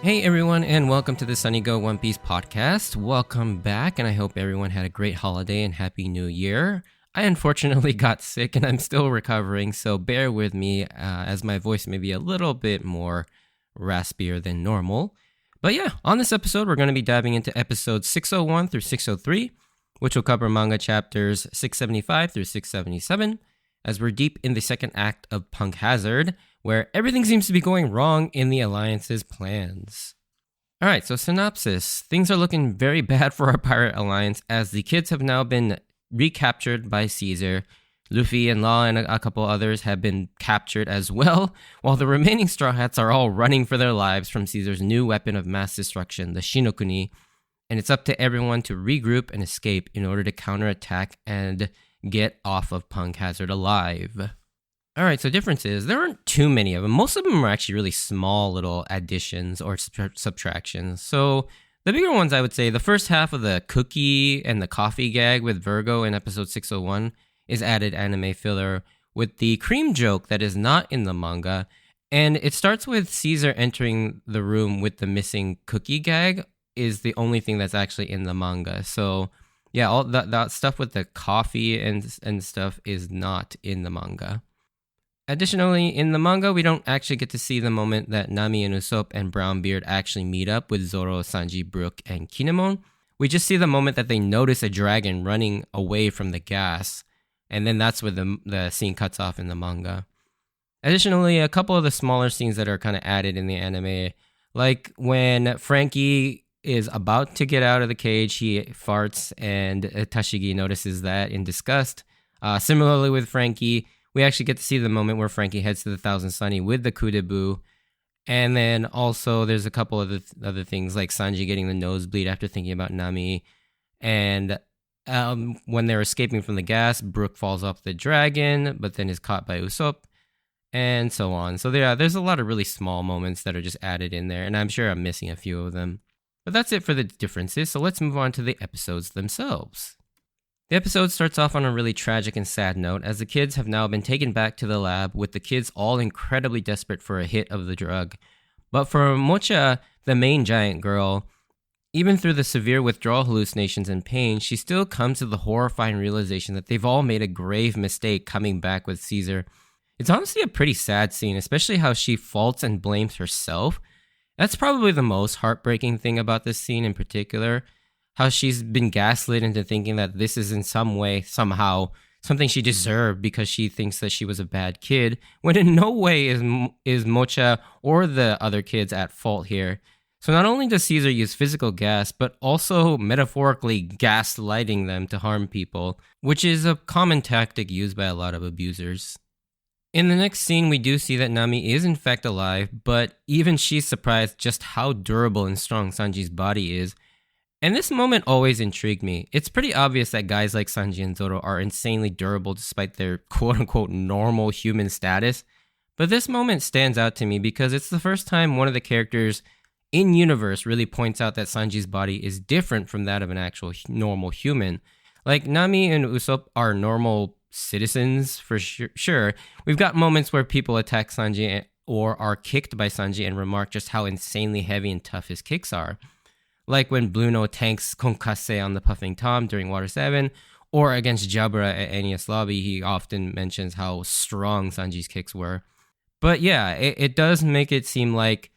Hey everyone, and welcome to the Sunny Go One Piece podcast. Welcome back, and I hope everyone had a great holiday and happy new year. I unfortunately got sick and I'm still recovering, so bear with me as my voice may be a little bit more raspier than normal. But yeah, on this episode, we're going to be diving into episodes 601 through 603, which will cover manga chapters 675 through 677, as we're deep in the second act of Punk Hazard, where everything seems to be going wrong in the Alliance's plans. Alright, so synopsis. Things are looking very bad for our Pirate Alliance as the kids have now been recaptured by Caesar. Luffy and Law and a couple others have been captured as well, while the remaining Straw Hats are all running for their lives from Caesar's new weapon of mass destruction, the Shinokuni, and it's up to everyone to regroup and escape in order to counterattack and get off of Punk Hazard alive. Alright, so differences. There aren't too many of them. Most of them are actually really small little additions or subtractions. So the bigger ones, I would say, the first half of the cookie and the coffee gag with Virgo in episode 601 is added anime filler with the cream joke that is not in the manga. And it starts with Caesar entering the room with the missing cookie gag is the only thing that's actually in the manga. So yeah, all that stuff with the coffee and stuff is not in the manga. Additionally, in the manga, we don't actually get to see the moment that Nami and Usopp and Brownbeard actually meet up with Zoro, Sanji, Brook, and Kinemon. We just see the moment that they notice a dragon running away from the gas, and then that's where the scene cuts off in the manga. Additionally, a couple of the smaller scenes that are kind of added in the anime, like when Frankie is about to get out of the cage, he farts, and Tashigi notices that in disgust. Similarly with Frankie, we actually get to see the moment where Frankie heads to the Thousand Sunny with the coup de bout. And then also there's a couple of other things like Sanji getting the nosebleed after thinking about Nami. And when they're escaping from the gas, Brook falls off the dragon, but then is caught by Usopp, and so on. So there's a lot of really small moments that are just added in there, and I'm sure I'm missing a few of them. But that's it for the differences, so let's move on to the episodes themselves. The episode starts off on a really tragic and sad note, as the kids have now been taken back to the lab, with the kids all incredibly desperate for a hit of the drug. But for Mocha, the main giant girl, even through the severe withdrawal hallucinations and pain, she still comes to the horrifying realization that they've all made a grave mistake coming back with Caesar. It's honestly a pretty sad scene, especially how she faults and blames herself. That's probably the most heartbreaking thing about this scene in particular. How she's been gaslit into thinking that this is in some way, somehow, something she deserved because she thinks that she was a bad kid, when in no way is Mocha or the other kids at fault here. So not only does Caesar use physical gas, but also metaphorically gaslighting them to harm people, which is a common tactic used by a lot of abusers. In the next scene, we do see that Nami is in fact alive, but even she's surprised just how durable and strong Sanji's body is. And this moment always intrigued me. It's pretty obvious that guys like Sanji and Zoro are insanely durable despite their quote-unquote normal human status. But this moment stands out to me because it's the first time one of the characters in-universe really points out that Sanji's body is different from that of an actual normal human. Like, Nami and Usopp are normal citizens for sure. We've got moments where people attack Sanji or are kicked by Sanji and remark just how insanely heavy and tough his kicks are. Like when Bluno tanks Konkase on the Puffing Tom during Water 7, or against Jabra at Enies Lobby, he often mentions how strong Sanji's kicks were. But yeah, it does make it seem like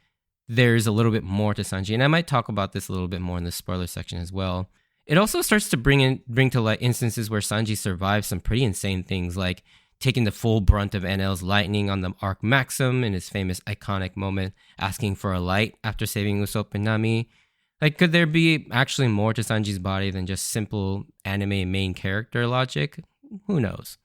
there's a little bit more to Sanji, and I might talk about this a little bit more in the spoiler section as well. It also starts to bring to light instances where Sanji survives some pretty insane things, like taking the full brunt of NL's lightning on the Arc Maxim in his famous iconic moment, asking for a light after saving Usopp and Nami. Like, could there be actually more to Sanji's body than just simple anime main character logic? Who knows?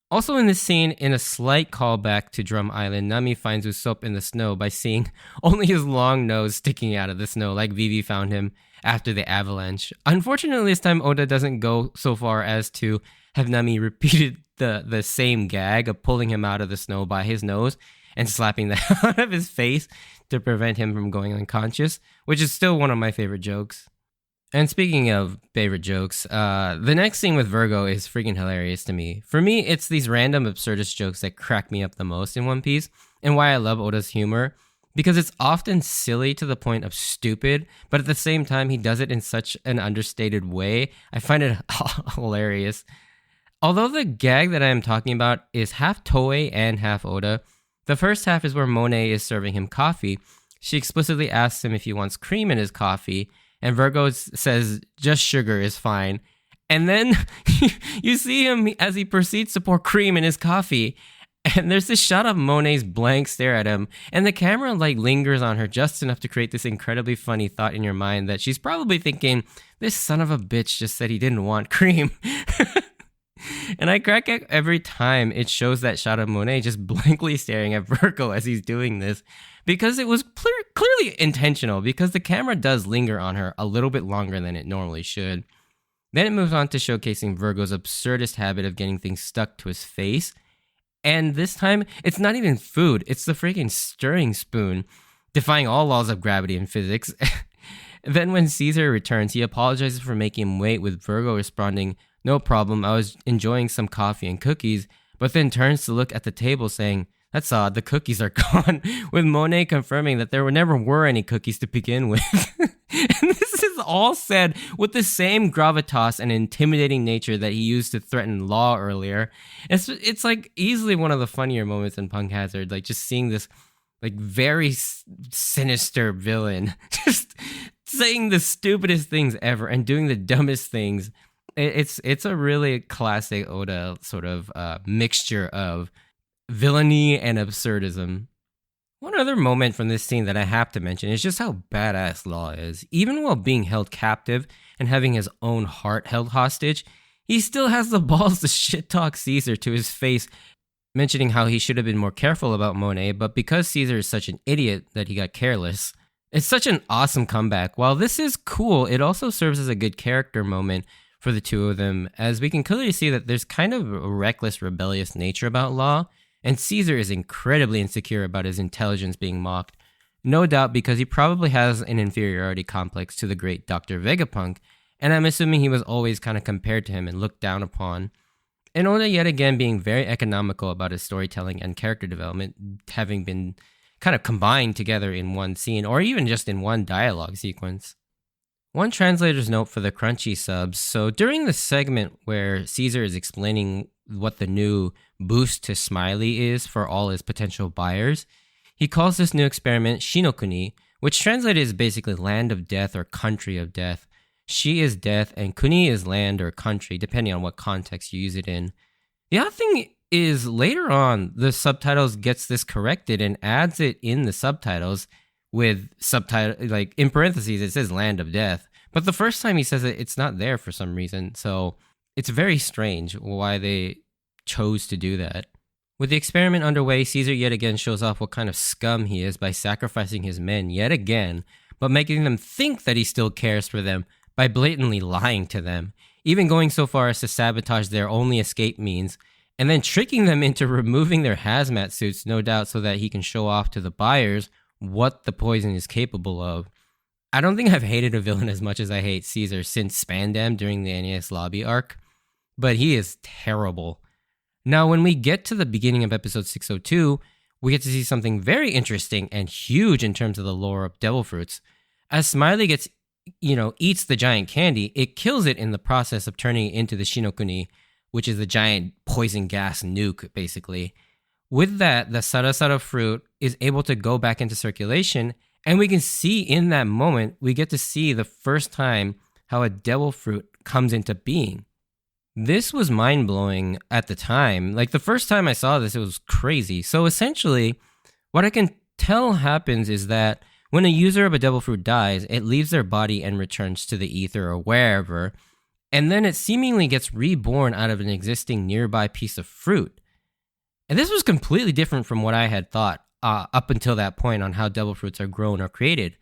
Also in this scene, in a slight callback to Drum Island, Nami finds Usopp in the snow by seeing only his long nose sticking out of the snow like Vivi found him after the avalanche. Unfortunately, this time Oda doesn't go so far as to have Nami repeated the same gag of pulling him out of the snow by his nose and slapping that out of his face to prevent him from going unconscious, which is still one of my favorite jokes. And speaking of favorite jokes, the next scene with Virgo is freaking hilarious to me. For me, it's these random absurdist jokes that crack me up the most in One Piece, and why I love Oda's humor. because it's often silly to the point of stupid, but at the same time, he does it in such an understated way. I find it hilarious. Although the gag that I am talking about is half Toei and half Oda, the first half is where Monet is serving him coffee. She explicitly asks him if he wants cream in his coffee, and Virgo says just sugar is fine. And then you see him as he proceeds to pour cream in his coffee. And there's this shot of Monet's blank stare at him, and the camera lingers on her just enough to create this incredibly funny thought in your mind that she's probably thinking, this son of a bitch just said he didn't want cream. And I crack up every time it shows that shot of Monet just blankly staring at Virgo as he's doing this, because it was clearly intentional, because the camera does linger on her a little bit longer than it normally should. Then it moves on to showcasing Virgo's absurdist habit of getting things stuck to his face. And this time, it's not even food, it's the freaking stirring spoon, defying all laws of gravity and physics. Then when Caesar returns, he apologizes for making him wait, with Virgo responding, "No problem, I was enjoying some coffee and cookies," but then turns to look at the table saying, "That's odd, the cookies are gone," with Monet confirming that there never were any cookies to begin with. And this is all said with the same gravitas and intimidating nature that he used to threaten Law earlier. It's like easily one of the funnier moments in Punk Hazard, like just seeing this like very sinister villain just saying the stupidest things ever and doing the dumbest things. It's a really classic Oda sort of mixture of villainy and absurdism. One other moment from this scene that I have to mention is just how badass Law is. Even while being held captive and having his own heart held hostage, he still has the balls to shit-talk Caesar to his face, mentioning how he should have been more careful about Monet, but because Caesar is such an idiot that he got careless. It's such an awesome comeback. While this is cool, it also serves as a good character moment for the two of them, as we can clearly see that there's kind of a reckless, rebellious nature about Law, and Caesar is incredibly insecure about his intelligence being mocked, no doubt because he probably has an inferiority complex to the great Dr. Vegapunk, and I'm assuming he was always kind of compared to him and looked down upon. And Oda yet again being very economical about his storytelling and character development, having been kind of combined together in one scene, or even just in one dialogue sequence. One translator's note for the Crunchy subs. So during the segment where Caesar is explaining what the new boost to Smiley is for all his potential buyers, he calls this new experiment Shinokuni, which translated is basically land of death or country of death. Shi is death and Kuni is land or country, depending on what context you use it in. The other thing is later on, the subtitles gets this corrected and adds it in the subtitles with subtitle, like in parentheses, it says land of death. But the first time he says it, it's not there for some reason. So it's very strange why they chose to do that. With the experiment underway, Caesar yet again shows off what kind of scum he is by sacrificing his men yet again, but making them think that he still cares for them by blatantly lying to them, even going so far as to sabotage their only escape means, and then tricking them into removing their hazmat suits, no doubt so that he can show off to the buyers what the poison is capable of. I don't think I've hated a villain as much as I hate Caesar since Spandam during the NES lobby arc, but he is terrible. Now, when we get to the beginning of episode 602, we get to see something very interesting and huge in terms of the lore of devil fruits. As Smiley eats the giant candy, it kills it in the process of turning it into the Shinokuni, which is the giant poison gas nuke, basically. With that, the Sarasara fruit is able to go back into circulation, and we can see in that moment, we get to see the first time how a devil fruit comes into being. This was mind-blowing at the time. Like, the first time I saw this, it was crazy. So essentially, what I can tell happens is that when a user of a devil fruit dies, it leaves their body and returns to the ether or wherever, and then it seemingly gets reborn out of an existing nearby piece of fruit. And this was completely different from what I had thought up until that point on how devil fruits are grown or created.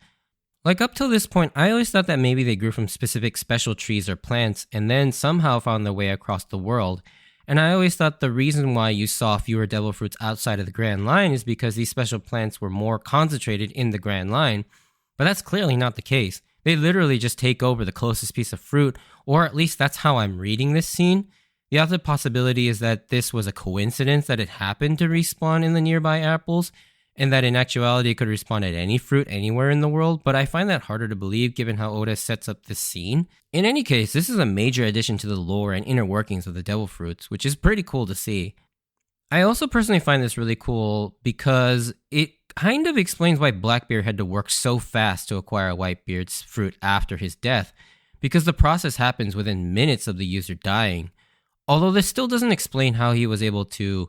Like, up till this point, I always thought that maybe they grew from specific special trees or plants and then somehow found their way across the world. And I always thought the reason why you saw fewer devil fruits outside of the Grand Line is because these special plants were more concentrated in the Grand Line. But that's clearly not the case. They literally just take over the closest piece of fruit, or at least that's how I'm reading this scene. The other possibility is that this was a coincidence that it happened to respawn in the nearby apples, and that in actuality it could respawn at any fruit anywhere in the world, but I find that harder to believe given how Oda sets up this scene. In any case, this is a major addition to the lore and inner workings of the devil fruits, which is pretty cool to see. I also personally find this really cool because it kind of explains why Blackbeard had to work so fast to acquire Whitebeard's fruit after his death, because the process happens within minutes of the user dying. Although this still doesn't explain how he was able to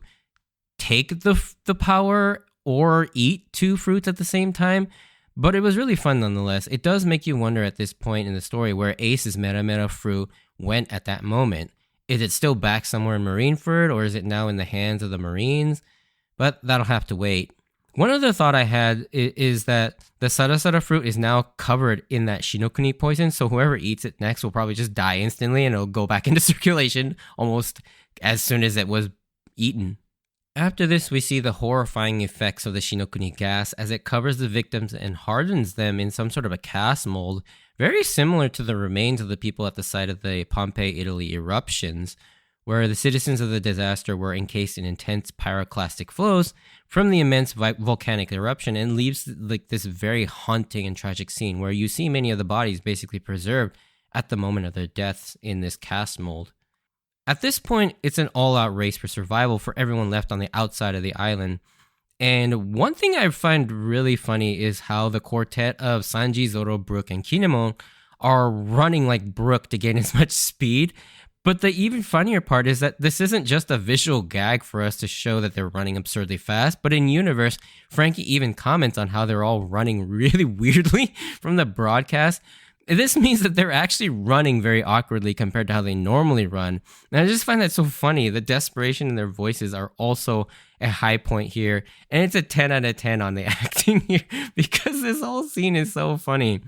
take the power or eat two fruits at the same time, but it was really fun nonetheless. It does make you wonder at this point in the story where Ace's Meta fruit went at that moment. Is it still back somewhere in Marineford, or is it now in the hands of the Marines? But that'll have to wait. One other thought I had is that the Sarasara fruit is now covered in that Shinokuni poison, so whoever eats it next will probably just die instantly and it'll go back into circulation almost as soon as it was eaten. After this, we see the horrifying effects of the Shinokuni gas as it covers the victims and hardens them in some sort of a cast mold, very similar to the remains of the people at the site of the Pompeii, Italy eruptions, where the citizens of the disaster were encased in intense pyroclastic flows from the immense volcanic eruption, and leaves like this very haunting and tragic scene where you see many of the bodies basically preserved at the moment of their deaths in this cast mold. At this point, it's an all-out race for survival for everyone left on the outside of the island. And one thing I find really funny is how the quartet of Sanji, Zoro, Brook, and Kinemon are running like Brook to gain as much speed. But the even funnier part is that this isn't just a visual gag for us to show that they're running absurdly fast, but in universe, Frankie even comments on how they're all running really weirdly from the broadcast. This means that they're actually running very awkwardly compared to how they normally run. And I just find that so funny. The desperation in their voices are also a high point here. And it's a 10 out of 10 on the acting here because this whole scene is so funny.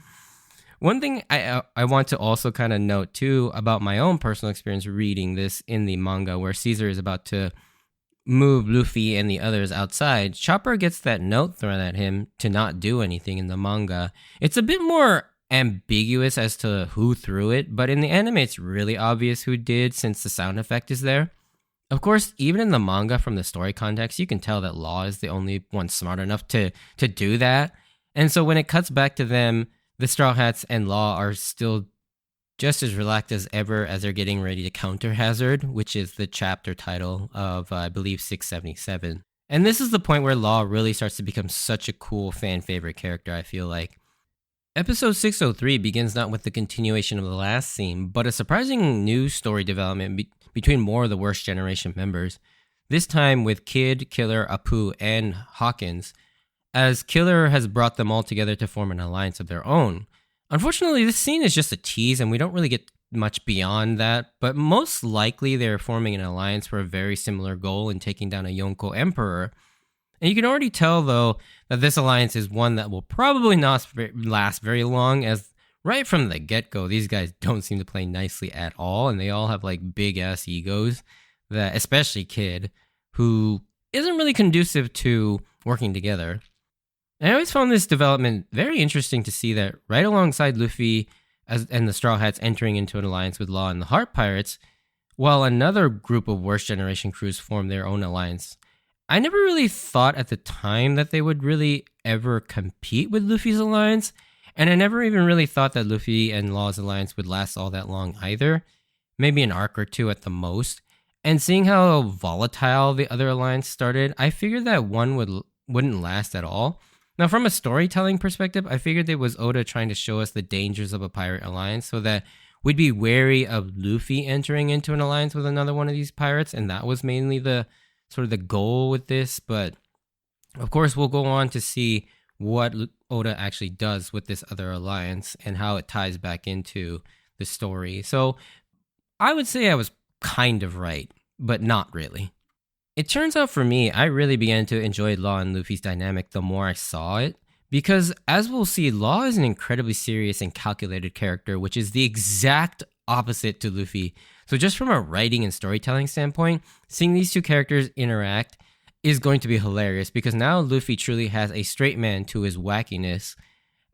One thing I want to also kind of note too about my own personal experience reading this in the manga, where Caesar is about to move Luffy and the others outside, Chopper gets that note thrown at him to not do anything in the manga. It's a bit more ambiguous as to who threw it, but in the anime it's really obvious who did since the sound effect is there. Of course, even in the manga from the story context, you can tell that Law is the only one smart enough to do that. And so when it cuts back to them, the Straw Hats and Law are still just as relaxed as ever as they're getting ready to counter Hazard, which is the chapter title of, I believe, 677. And this is the point where Law really starts to become such a cool fan favorite character, I feel like. Episode 603 begins not with the continuation of the last scene, but a surprising new story development between more of the Worst Generation members, this time with Kid, Killer, Apu, and Hawkins, as Killer has brought them all together to form an alliance of their own. Unfortunately, this scene is just a tease and we don't really get much beyond that, but most likely they're forming an alliance for a very similar goal in taking down a Yonko Emperor. And you can already tell, though, that this alliance is one that will probably not last very long, as right from the get-go, these guys don't seem to play nicely at all, and they all have, like, big-ass egos, that especially Kid, who isn't really conducive to working together. And I always found this development very interesting to see that right alongside Luffy and the Straw Hats entering into an alliance with Law and the Heart Pirates, while another group of Worst Generation crews formed their own alliance. I never really thought at the time that they would really ever compete with Luffy's alliance, and I never even really thought that Luffy and Law's alliance would last all that long either. Maybe an arc or two at the most. And seeing how volatile the other alliance started, I figured that one wouldn't last at all. Now, from a storytelling perspective, I figured it was Oda trying to show us the dangers of a pirate alliance so that we'd be wary of Luffy entering into an alliance with another one of these pirates, and that was mainly the sort of the goal with this. But of course, we'll go on to see what Oda actually does with this other alliance and how it ties back into the story. So I would say I was kind of right, but not really. It turns out for me, I really began to enjoy Law and Luffy's dynamic the more I saw it, because as we'll see, Law is an incredibly serious and calculated character, which is the exact opposite to Luffy. So just from a writing and storytelling standpoint, seeing these two characters interact is going to be hilarious, because now Luffy truly has a straight man to his wackiness.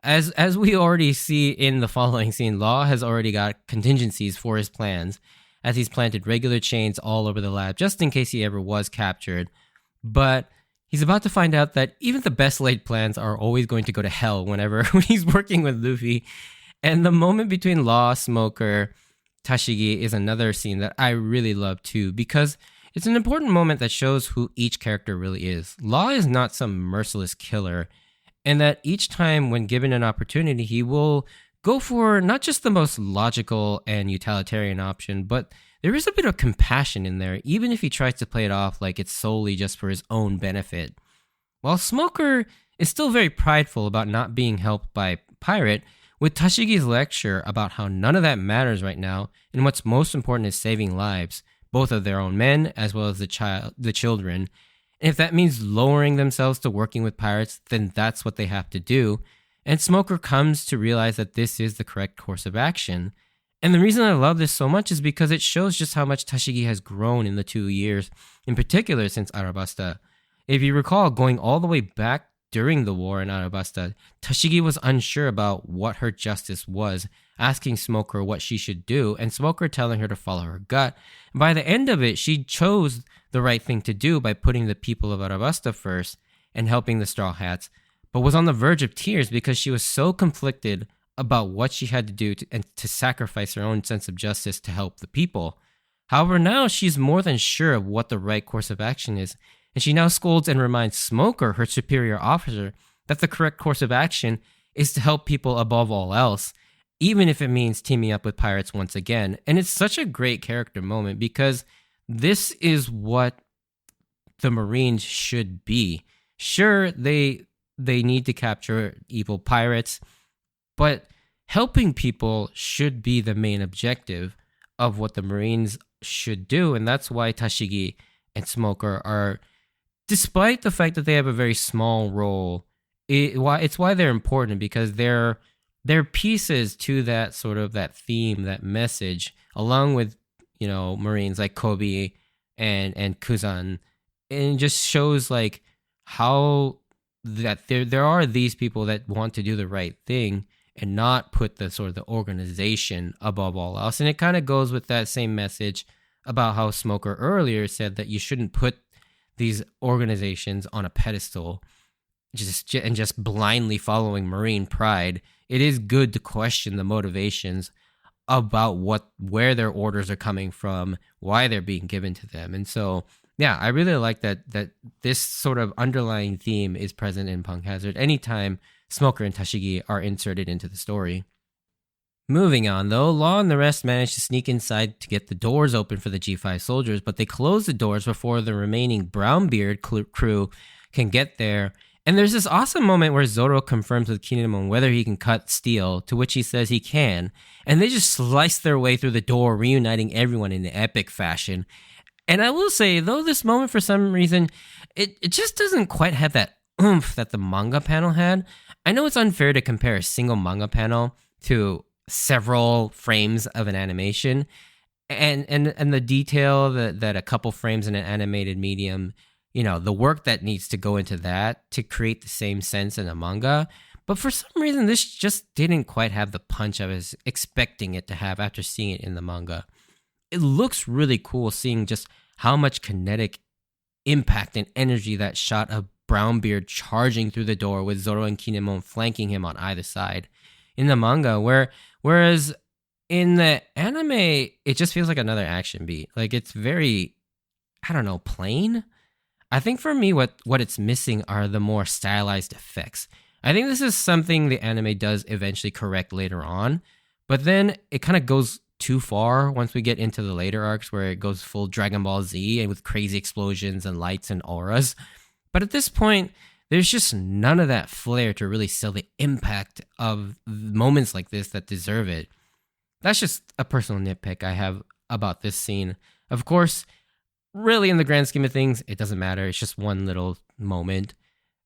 As we already see in the following scene, Law has already got contingencies for his plans, as he's planted regular chains all over the lab just in case he ever was captured. But He's about to find out that even the best laid plans are always going to go to hell whenever he's working with Luffy. And the moment between Law, Smoker, Tashigi is another scene that I really love too, because it's an important moment that shows who each character really is. Law is not some merciless killer, and that each time when given an opportunity, he will go for not just the most logical and utilitarian option, but there is a bit of compassion in there, even if he tries to play it off like it's solely just for his own benefit. While Smoker is still very prideful about not being helped by Pirate, with Tashigi's lecture about how none of that matters right now, and what's most important is saving lives, both of their own men as well as the children. And if that means lowering themselves to working with pirates, then that's what they have to do. And Smoker comes to realize that this is the correct course of action. And the reason I love this so much is because it shows just how much Tashigi has grown in the 2 years, in particular since Arabasta. If you recall, going all the way back during the war in Arabasta, Tashigi was unsure about what her justice was, asking Smoker what she should do, and Smoker telling her to follow her gut. By the end of it, she chose the right thing to do by putting the people of Arabasta first and helping the Straw Hats, but was on the verge of tears because she was so conflicted about what she had to do to sacrifice her own sense of justice to help the people. However, now she's more than sure of what the right course of action is, and she now scolds and reminds Smoker, her superior officer, that the correct course of action is to help people above all else, even if it means teaming up with pirates once again. And it's such a great character moment because this is what the Marines should be. Sure, they need to capture evil pirates, but helping people should be the main objective of what the Marines should do. And that's why Tashigi and Smoker are, despite the fact that they have a very small role, it's why they're important, because they're pieces to that sort of that theme, that message, along with, Marines like Kobe and Kuzan. And it just shows like how that there are these people that want to do the right thing and not put the sort of the organization above all else. And it kind of goes with that same message about how Smoker earlier said that you shouldn't put these organizations on a pedestal just blindly following Marine pride. It is good to question the motivations about where their orders are coming from, why they're being given to them. And so, yeah, I really like that this sort of underlying theme is present in Punk Hazard anytime Smoker and Tashigi are inserted into the story. Moving on, though, Law and the rest manage to sneak inside to get the doors open for the G5 soldiers, but they close the doors before the remaining Brownbeard crew can get there. And there's this awesome moment where Zoro confirms with Kinemon whether he can cut steel, to which he says he can, and they just slice their way through the door, reuniting everyone in epic fashion. And I will say, though, this moment, for some reason, it just doesn't quite have that oomph that the manga panel had. I know it's unfair to compare a single manga panel to several frames of an animation, and the detail that a couple frames in an animated medium, the work that needs to go into that to create the same sense in a manga. But for some reason, this just didn't quite have the punch I was expecting it to have after seeing it in the manga. It looks really cool seeing just how much kinetic impact and energy that shot of Brownbeard charging through the door with Zoro and Kinemon flanking him on either side in the manga, whereas in the anime, it just feels like another action beat. Like, it's very, plain. I think for me, what it's missing are the more stylized effects. I think this is something the anime does eventually correct later on, but then it kind of goes too far once we get into the later arcs where it goes full Dragon Ball Z and with crazy explosions and lights and auras. But at this point, there's just none of that flair to really sell the impact of moments like this that deserve it. That's just a personal nitpick I have about this scene. Of course, really in the grand scheme of things, it doesn't matter. It's just one little moment.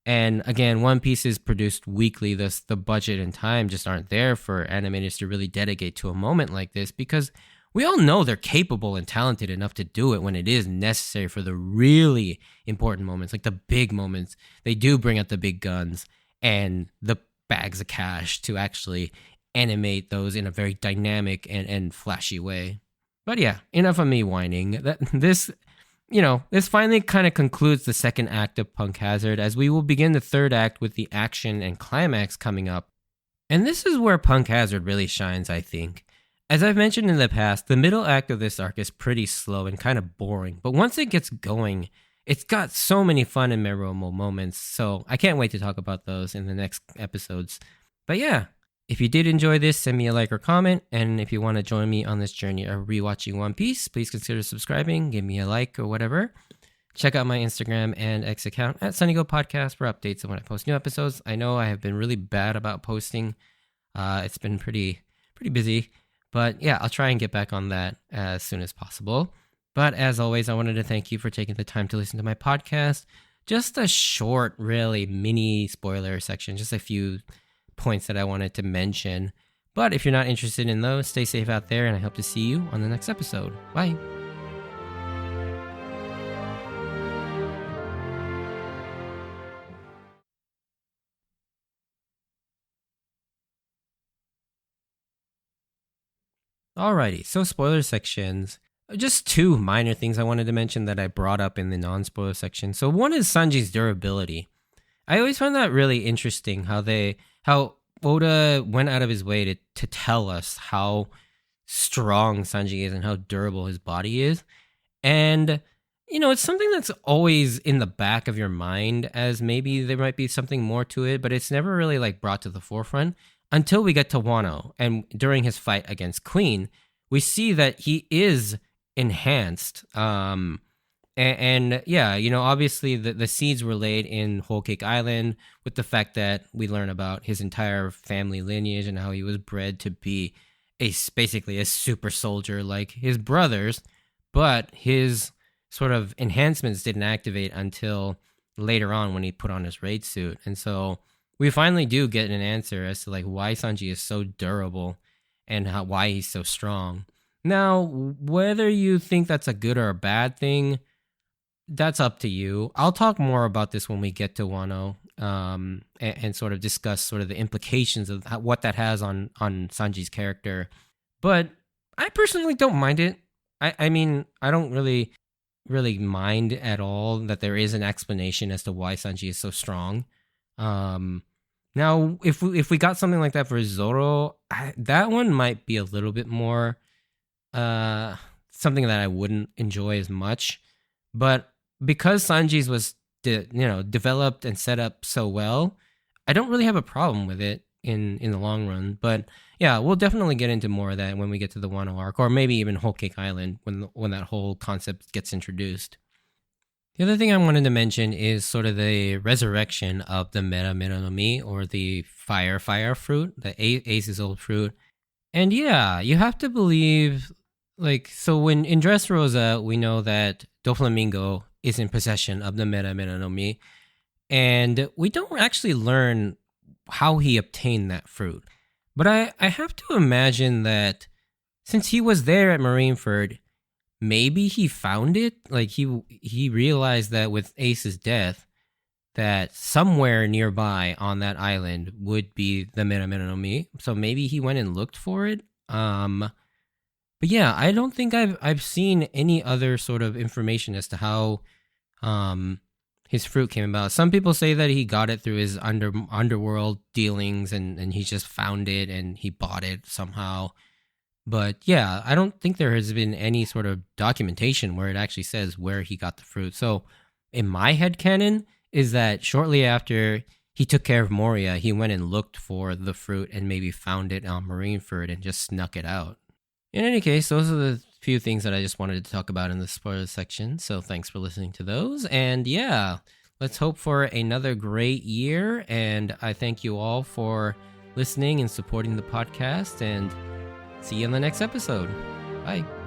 And again, One Piece is produced weekly, thus the budget and time just aren't there for animators to really dedicate to a moment like this, because we all know they're capable and talented enough to do it when it is necessary for the really important moments, like the big moments. They do bring out the big guns and the bags of cash to actually animate those in a very dynamic and flashy way. But yeah, enough of me whining. this finally kind of concludes the second act of Punk Hazard, as we will begin the third act with the action and climax coming up. And this is where Punk Hazard really shines, I think. As I've mentioned in the past, the middle act of this arc is pretty slow and kind of boring, but once it gets going, it's got so many fun and memorable moments, so I can't wait to talk about those in the next episodes. But yeah, if you did enjoy this, send me a like or comment, and if you want to join me on this journey of rewatching One Piece, please consider subscribing, give me a like or whatever. Check out my Instagram and X account at SunnyGo Podcast for updates on when I post new episodes. I know I have been really bad about posting. It's been pretty busy. But yeah, I'll try and get back on that as soon as possible. But as always, I wanted to thank you for taking the time to listen to my podcast. Just a short, really mini spoiler section, just a few points that I wanted to mention. But if you're not interested in those, stay safe out there, and I hope to see you on the next episode. Bye. Alrighty, so spoiler sections. Just two minor things I wanted to mention that I brought up in the non-spoiler section. So one is Sanji's durability. I always find that really interesting how Oda went out of his way to tell us how strong Sanji is and how durable his body is. And it's something that's always in the back of your mind, as maybe there might be something more to it, but it's never really like brought to the forefront. Until we get to Wano, and during his fight against Queen, we see that he is enhanced. Obviously the seeds were laid in Whole Cake Island with the fact that we learn about his entire family lineage and how he was bred to be basically a super soldier like his brothers, but his sort of enhancements didn't activate until later on when he put on his raid suit. And so we finally do get an answer as to like why Sanji is so durable and why he's so strong. Now, whether you think that's a good or a bad thing, that's up to you. I'll talk more about this when we get to Wano, and sort of discuss sort of the implications of what that has on Sanji's character. But I personally don't mind it. I mean, I don't really mind at all that there is an explanation as to why Sanji is so strong. Now, if we got something like that for Zoro, that one might be a little bit more something that I wouldn't enjoy as much. But because Sanji's was developed and set up so well, I don't really have a problem with it in the long run. But yeah, we'll definitely get into more of that when we get to the Wano arc, or maybe even Whole Cake Island when that whole concept gets introduced. The other thing I wanted to mention is sort of the resurrection of the Mera Mera no Mi, or the fire fruit, the Ace's old fruit. And yeah, you have to believe, so when in Dressrosa, we know that Doflamingo is in possession of the Mera Mera no Mi, and we don't actually learn how he obtained that fruit. But I have to imagine that since he was there at Marineford, maybe he found it. Like he realized that with Ace's death, that somewhere nearby on that island would be the Mera Mera no Mi. So maybe he went and looked for it. But yeah, I don't think I've seen any other sort of information as to how his fruit came about. Some people say that he got it through his underworld dealings, and he just found it and he bought it somehow. But yeah, I don't think there has been any sort of documentation where it actually says where he got the fruit. So in my headcanon is that shortly after he took care of Moria, he went and looked for the fruit and maybe found it on Marineford and just snuck it out. In any case, those are the few things that I just wanted to talk about in the spoilers section. So thanks for listening to those. And yeah, let's hope for another great year. And I thank you all for listening and supporting the podcast. And see you in the next episode. Bye.